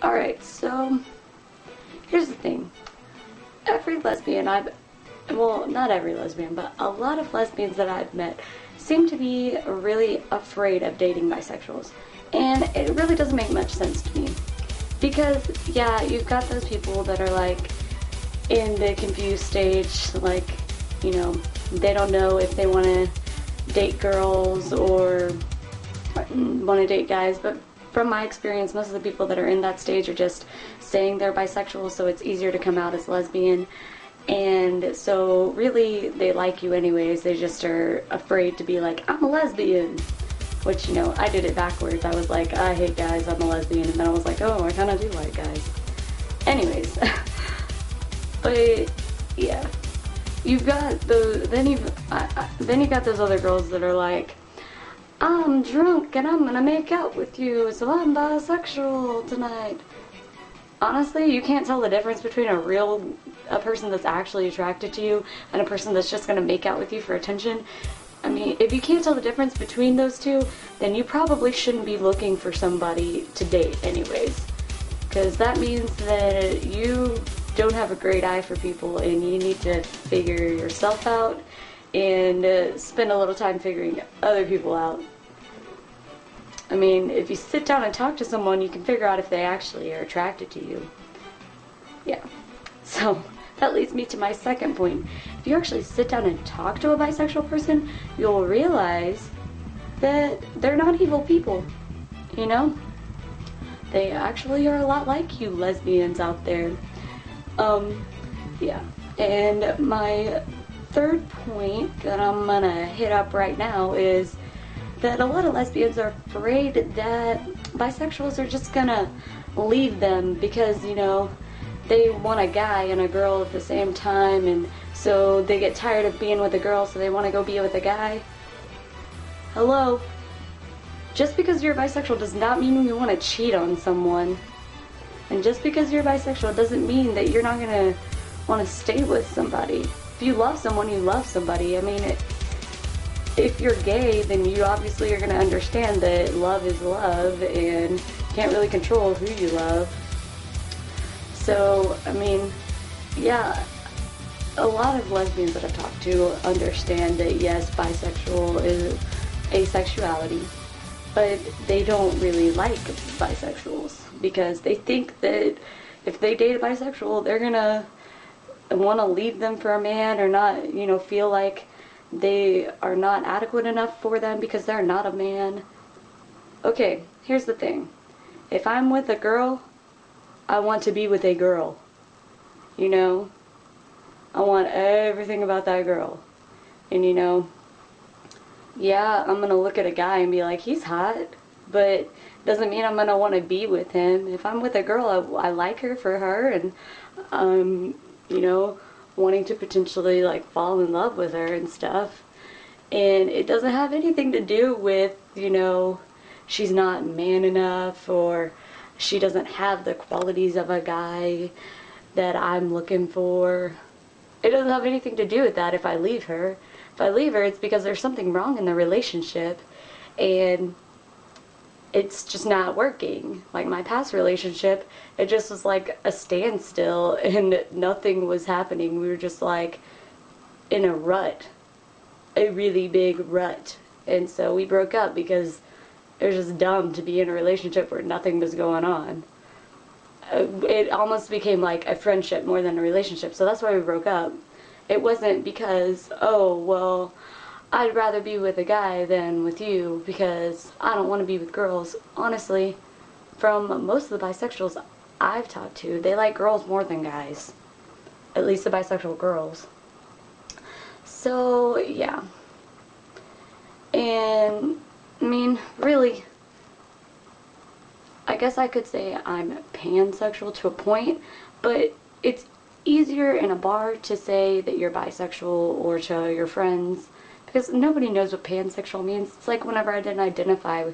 Alright, so here's the thing. Every lesbian well, not every lesbian, but a lot of lesbians that I've met seem to be really afraid of dating bisexuals. And it really doesn't make much sense to me. Because, yeah, you've got those people that are like in the confused stage, like, you know, they don't know if they want to date girls or want to date guys, but from my experience, most of the people that are in that stage are just saying they're bisexual, so it's easier to come out as lesbian. And so really they like you anyways, they just are afraid to be like, I'm a lesbian, which, you know, I did it backwards. I was like, I hate guys, I'm a lesbian, and then I was like, oh, I kind of do like guys. Anyways, but yeah, you've got those, then you've got those other girls that are like, I'm drunk and I'm gonna make out with you, so I'm bisexual tonight. Honestly, you can't tell the difference between a person that's actually attracted to you and a person that's just gonna make out with you for attention. I mean, if you can't tell the difference between those two, then you probably shouldn't be looking for somebody to date anyways. Because that means that you don't have a great eye for people and you need to figure yourself out and spend a little time figuring other people out. I mean, if you sit down and talk to someone, you can figure out if they actually are attracted to you. Yeah. So, that leads me to my second point. If you actually sit down and talk to a bisexual person, you'll realize that they're not evil people. You know? They actually are a lot like you lesbians out there. Yeah. And my third point that I'm gonna hit up right now is that a lot of lesbians are afraid that bisexuals are just gonna leave them because, you know, they want a guy and a girl at the same time, and so they get tired of being with a girl, so they want to go be with a guy. Hello? Just because you're bisexual does not mean you want to cheat on someone. And just because you're bisexual doesn't mean that you're not gonna want to stay with somebody. If you love someone, you love somebody. I mean, if you're gay, then you obviously are going to understand that love is love and you can't really control who you love. So, I mean, yeah, a lot of lesbians that I've talked to understand that yes, bisexual is asexuality, but they don't really like bisexuals because they think that if they date a bisexual, they're going to want to leave them for a man or not, you know, feel like they are not adequate enough for them because they're not a man. Okay, here's the thing. If I'm with a girl, I want to be with a girl. You know? I want everything about that girl. And, you know, yeah, I'm going to look at a guy and be like, he's hot, but doesn't mean I'm going to want to be with him. If I'm with a girl, I like her for her, and you know, wanting to potentially like fall in love with her and stuff. And it doesn't have anything to do with, you know, she's not man enough or she doesn't have the qualities of a guy that I'm looking for. It doesn't have anything to do with that if I leave her. If I leave her, it's because there's something wrong in the relationship and it's just not working. Like my past relationship, it just was like a standstill and nothing was happening. We were just like in a rut, a really big rut. And so we broke up because it was just dumb to be in a relationship where nothing was going on. It almost became like a friendship more than a relationship, so that's why we broke up. It wasn't because, oh, well, I'd rather be with a guy than with you because I don't want to be with girls. Honestly, from most of the bisexuals I've talked to, they like girls more than guys. At least the bisexual girls. So, yeah. And, I mean, really, I guess I could say I'm pansexual to a point, but it's easier in a bar to say that you're bisexual or to your friends because nobody knows what pansexual means. It's like whenever I didn't identify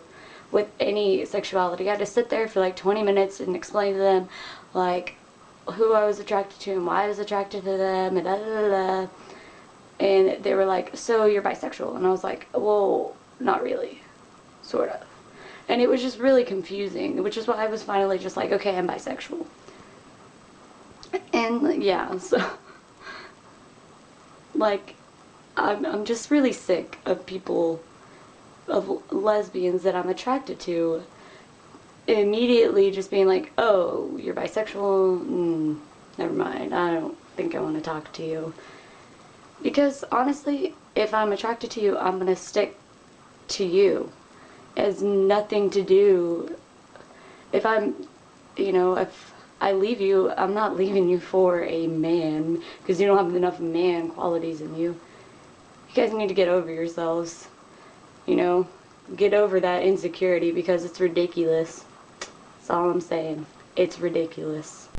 with any sexuality, I had to sit there for like 20 minutes and explain to them like who I was attracted to and why I was attracted to them and da da da da. And they were like, so you're bisexual? And I was like, well, not really, sort of. And it was just really confusing, which is why I was finally just like, okay, I'm bisexual. And yeah, so like I'm just really sick of people, of lesbians that I'm attracted to, immediately just being like, oh, you're bisexual? Never mind, I don't think I want to talk to you. Because honestly, if I'm attracted to you, I'm gonna stick to you. It has nothing to do, if I'm, if I leave you, I'm not leaving you for a man, because you don't have enough man qualities in you. You guys need to get over yourselves, get over that insecurity, because it's ridiculous. That's all I'm saying. It's ridiculous.